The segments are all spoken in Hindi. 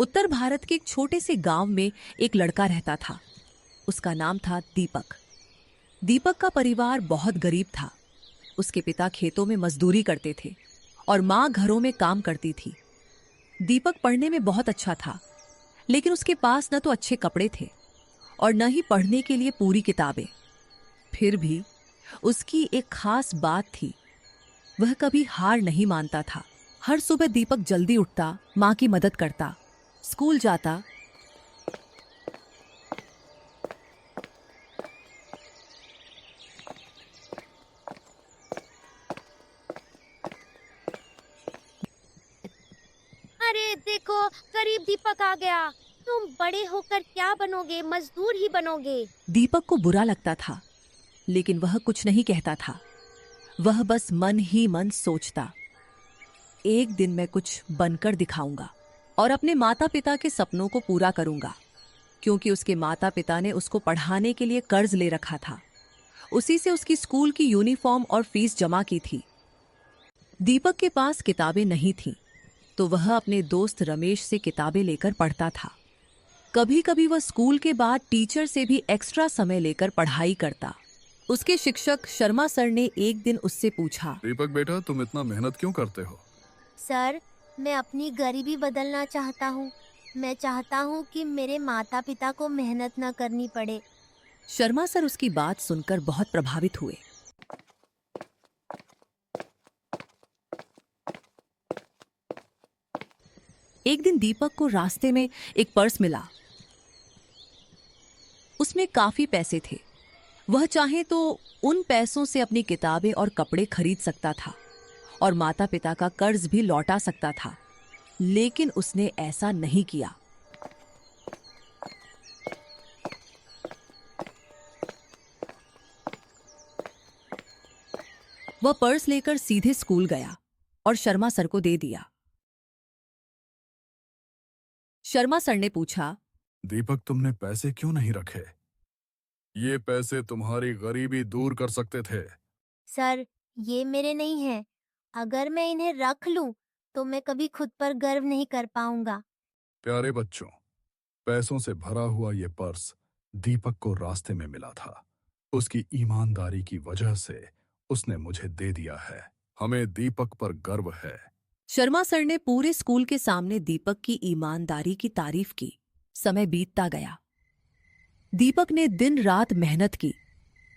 उत्तर भारत के एक छोटे से गांव में एक लड़का रहता था। उसका नाम था दीपक। दीपक का परिवार बहुत गरीब था। उसके पिता खेतों में मजदूरी करते थे और माँ घरों में काम करती थी। दीपक पढ़ने में बहुत अच्छा था, लेकिन उसके पास न तो अच्छे कपड़े थे और न ही पढ़ने के लिए पूरी किताबें। फिर भी उसकी एक खास बात थी, वह कभी हार नहीं मानता था। हर सुबह दीपक जल्दी उठता, माँ की मदद करता, स्कूल जाता। अरे देखो, गरीब दीपक आ गया। तुम बड़े होकर क्या बनोगे? मजदूर ही बनोगे। दीपक को बुरा लगता था, लेकिन वह कुछ नहीं कहता था। वह बस मन ही मन सोचता, एक दिन मैं कुछ बनकर दिखाऊंगा और अपने माता पिता के सपनों को पूरा करूंगा। क्योंकि उसके माता पिता ने उसको पढ़ाने के लिए कर्ज ले रखा था। उसी से उसकी स्कूल की यूनिफॉर्म और फीस जमा की थी। दीपक के पास किताबें नहीं थीं, तो वह अपने दोस्त रमेश से किताबें लेकर पढ़ता था। कभी कभी वह स्कूल के बाद टीचर से भी एक्स्ट्रा समय लेकर पढ़ाई करता। उसके शिक्षक शर्मा सर ने एक दिन उससे पूछा, दीपक बेटा, तुम इतना मेहनत क्यों करते हो? सर, मैं अपनी गरीबी बदलना चाहता हूँ। मैं चाहता हूँ कि मेरे माता पिता को मेहनत न करनी पड़े। शर्मा सर उसकी बात सुनकर बहुत प्रभावित हुए। एक दिन दीपक को रास्ते में एक पर्स मिला। उसमें काफी पैसे थे। वह चाहे तो उन पैसों से अपनी किताबें और कपड़े खरीद सकता था और माता पिता का कर्ज भी लौटा सकता था, लेकिन उसने ऐसा नहीं किया। वह पर्स लेकर सीधे स्कूल गया और शर्मा सर को दे दिया। शर्मा सर ने पूछा, दीपक, तुमने पैसे क्यों नहीं रखे? ये पैसे तुम्हारी गरीबी दूर कर सकते थे। सर, ये मेरे नहीं हैं। अगर मैं इन्हें रख लूं, तो मैं कभी खुद पर गर्व नहीं कर पाऊंगा। प्यारे बच्चों, पैसों से भरा हुआ ये पर्स दीपक को रास्ते में मिला था। उसकी ईमानदारी की वजह से उसने मुझे दे दिया है। हमें दीपक पर गर्व है। शर्मा सर ने पूरे स्कूल के सामने दीपक की ईमानदारी की तारीफ की। समय बीतता गया। दीपक ने दिन रात मेहनत की।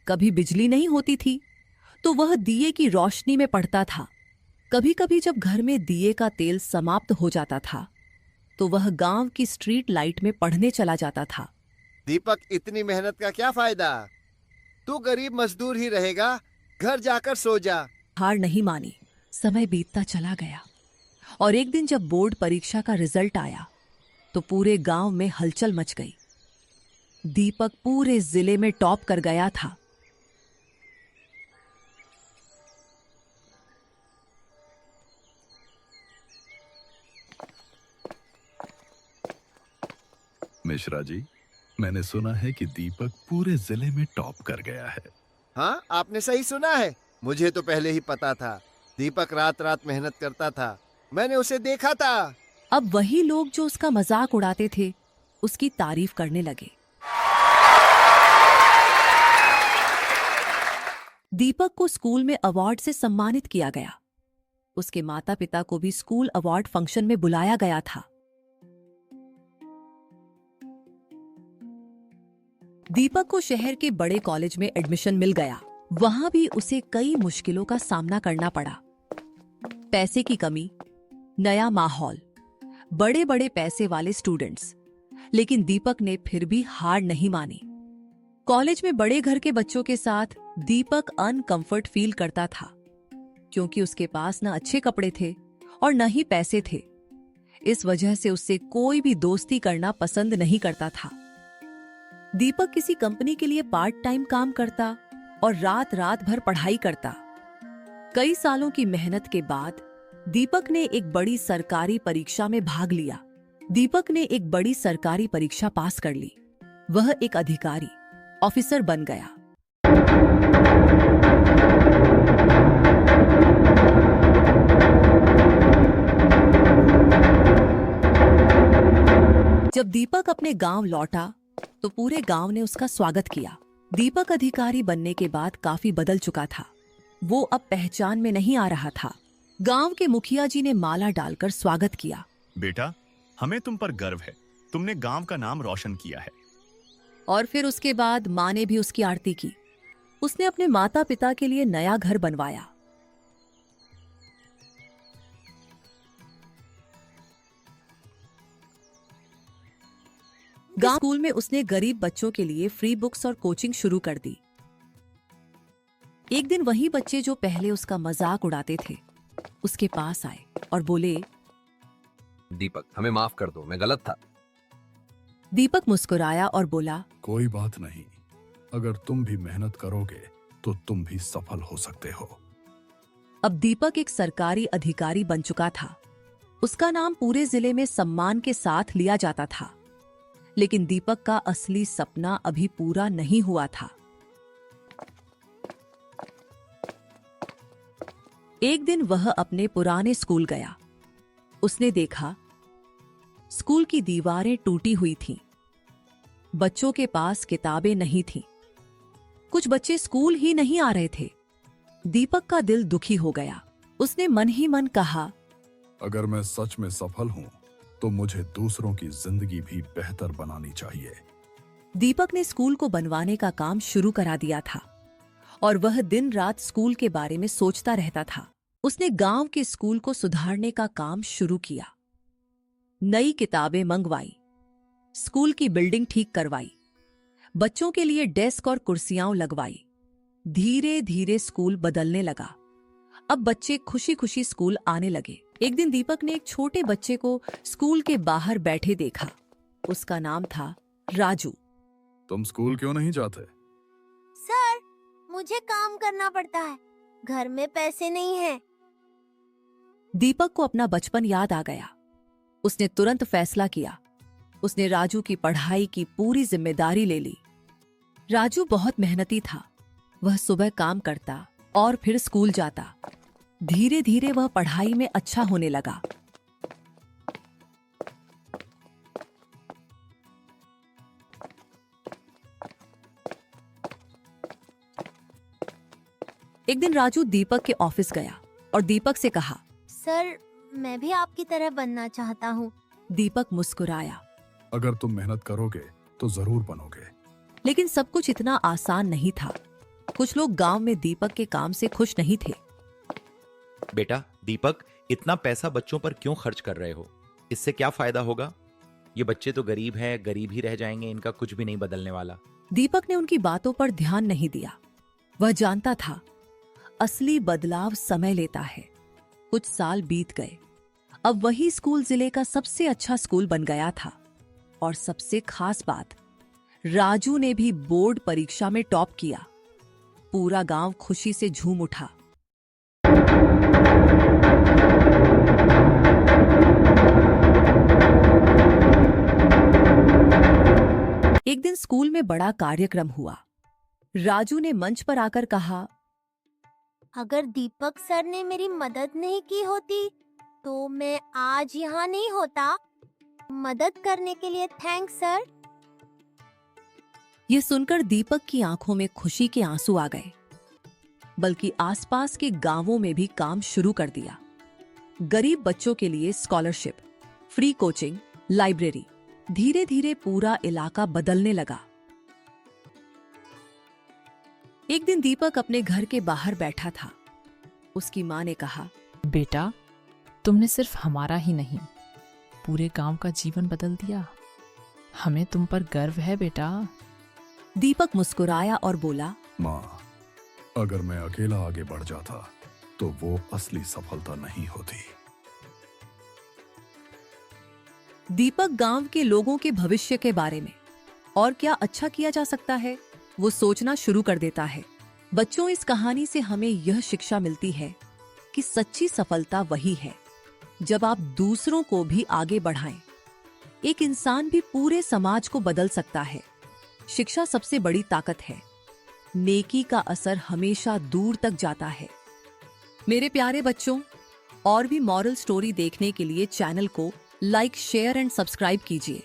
कभी बिजली नहीं होती थी तो वह दिए की रोशनी में पढ़ता था। कभी कभी जब घर में दिए का तेल समाप्त हो जाता था तो वह गांव की स्ट्रीट लाइट में पढ़ने चला जाता था। दीपक, इतनी मेहनत का क्या फायदा? तू गरीब मजदूर ही रहेगा। घर जाकर सो जा। हार नहीं मानी। समय बीतता चला गया और एक दिन जब बोर्ड परीक्षा का रिजल्ट आया तो पूरे गांव में हलचल मच गई। दीपक पूरे जिले में टॉप कर गया था। मिश्रा जी, मैंने सुना है कि दीपक पूरे जिले में टॉप कर गया है। हाँ, आपने सही सुना है। मुझे तो पहले ही पता था। दीपक रात रात मेहनत करता था। मैंने उसे देखा था। अब वही लोग जो उसका मजाक उड़ाते थे उसकी तारीफ करने लगे। दीपक को स्कूल में अवार्ड से सम्मानित किया गया। उसके माता पिता को भी स्कूल अवार्ड फंक्शन में बुलाया गया था। दीपक को शहर के बड़े कॉलेज में एडमिशन मिल गया। वहां भी उसे कई मुश्किलों का सामना करना पड़ा। पैसे की कमी, नया माहौल, बड़े बड़े पैसे वाले स्टूडेंट्स। लेकिन दीपक ने फिर भी हार नहीं मानी। कॉलेज में बड़े घर के बच्चों के साथ दीपक अनकंफर्ट फील करता था, क्योंकि उसके पास न अच्छे कपड़े थे और न ही पैसे थे। इस वजह से उससे कोई भी दोस्ती करना पसंद नहीं करता था। दीपक किसी कंपनी के लिए पार्ट टाइम काम करता और रात रात भर पढ़ाई करता। कई सालों की मेहनत के बाद दीपक ने एक बड़ी सरकारी परीक्षा में भाग लिया। दीपक ने एक बड़ी सरकारी परीक्षा पास कर ली। वह एक अधिकारी, ऑफिसर बन गया। जब दीपक अपने गांव लौटा तो पूरे गांव ने उसका स्वागत किया। दीपक अधिकारी बनने के बाद काफी बदल चुका था। वो अब पहचान में नहीं आ रहा था। गांव के मुखिया जी ने माला डालकर स्वागत किया। बेटा, हमें तुम पर गर्व है। तुमने गांव का नाम रोशन किया है। और फिर उसके बाद माँ ने भी उसकी आरती की। उसने अपने माता पिता के लिए नया घर बनवाया। गांव स्कूल में उसने गरीब बच्चों के लिए फ्री बुक्स और कोचिंग शुरू कर दी। एक दिन वही बच्चे जो पहले उसका मजाक उड़ाते थे उसके पास आए और बोले, दीपक, हमें माफ कर दो, मैं गलत था। दीपक मुस्कुराया और बोला, कोई बात नहीं, अगर तुम भी मेहनत करोगे तो तुम भी सफल हो सकते हो। अब दीपक एक सरकारी अधिकारी बन चुका था। उसका नाम पूरे जिले में सम्मान के साथ लिया जाता था। लेकिन दीपक का असली सपना अभी पूरा नहीं हुआ था। एक दिन वह अपने पुराने स्कूल गया। उसने देखा स्कूल की दीवारें टूटी हुई थीं। बच्चों के पास किताबें नहीं थीं। कुछ बच्चे स्कूल ही नहीं आ रहे थे। दीपक का दिल दुखी हो गया। उसने मन ही मन कहा, अगर मैं सच में सफल हूं तो मुझे दूसरों की जिंदगी भी बेहतर बनानी चाहिए। दीपक ने स्कूल को बनवाने का काम शुरू करा दिया था और वह दिन रात स्कूल के बारे में सोचता रहता था। उसने गांव के स्कूल को सुधारने का काम शुरू किया। नई किताबें मंगवाई, स्कूल की बिल्डिंग ठीक करवाई, बच्चों के लिए डेस्क और कुर्सियां लगवाई। धीरे धीरे स्कूल बदलने लगा। अब बच्चे खुशी खुशी स्कूल आने लगे। एक दिन दीपक ने एक छोटे बच्चे को स्कूल के बाहर बैठे देखा। उसका नाम था राजू। तुम स्कूल क्यों नहीं जाते? सर, मुझे काम करना पड़ता है, घर में पैसे नहीं हैं। दीपक को अपना बचपन याद आ गया। उसने तुरंत फैसला किया। उसने राजू की पढ़ाई की पूरी जिम्मेदारी ले ली। राजू बहुत मेहनती था। वह सुबह काम करता और फिर स्कूल जाता। धीरे धीरे वह पढ़ाई में अच्छा होने लगा। एक दिन राजू दीपक के ऑफिस गया और दीपक से कहा, सर, मैं भी आपकी तरह बनना चाहता हूँ। दीपक मुस्कुराया। अगर तुम मेहनत करोगे तो जरूर बनोगे। लेकिन सब कुछ इतना आसान नहीं था। कुछ लोग गांव में दीपक के काम से खुश नहीं थे। बेटा दीपक, इतना पैसा बच्चों पर क्यों खर्च कर रहे हो? इससे क्या फायदा होगा? ये बच्चे तो गरीब हैं, गरीब ही रह जाएंगे, इनका कुछ भी नहीं बदलने वाला। दीपक ने उनकी बातों पर ध्यान नहीं दिया। वह जानता था असली बदलाव समय लेता है। कुछ साल बीत गए। अब वही स्कूल जिले का सबसे अच्छा स्कूल बन गया था। और सबसे खास बात, राजू ने भी बोर्ड परीक्षा में टॉप किया। पूरा गांव खुशी से झूम उठा। एक दिन स्कूल में बड़ा कार्यक्रम हुआ। राजू ने मंच पर आकर कहा, अगर दीपक सर ने मेरी मदद नहीं की होती तो मैं आज यहाँ नहीं होता। मदद करने के लिए थैंक्स सर। यह सुनकर दीपक की आंखों में खुशी के आंसू आ गए। बल्कि आसपास के गांवों में भी काम शुरू कर दिया। गरीब बच्चों के लिए स्कॉलरशिप, फ्री कोचिंग, लाइब्रेरी। धीरे धीरे पूरा इलाका बदलने लगा। एक दिन दीपक अपने घर के बाहर बैठा था। उसकी माँ ने कहा, बेटा, तुमने सिर्फ हमारा ही नहीं, पूरे गांव का जीवन बदल दिया। हमें तुम पर गर्व है बेटा। दीपक मुस्कुराया और बोला, माँ, अगर मैं अकेला आगे बढ़ जाता तो वो असली सफलता नहीं होती। दीपक गांव के लोगों के भविष्य के बारे में और क्या अच्छा किया जा सकता है वो सोचना शुरू कर देता है। बच्चों, इस कहानी से हमें यह शिक्षा मिलती है कि सच्ची सफलता वही है जब आप दूसरों को भी आगे बढ़ाएं। एक इंसान भी पूरे समाज को बदल सकता है। शिक्षा सबसे बड़ी ताकत है। नेकी का असर हमेशा दूर तक जाता है। मेरे प्यारे बच्चों, और भी मॉरल स्टोरी देखने के लिए चैनल को लाइक, शेयर एंड सब्सक्राइब कीजिए।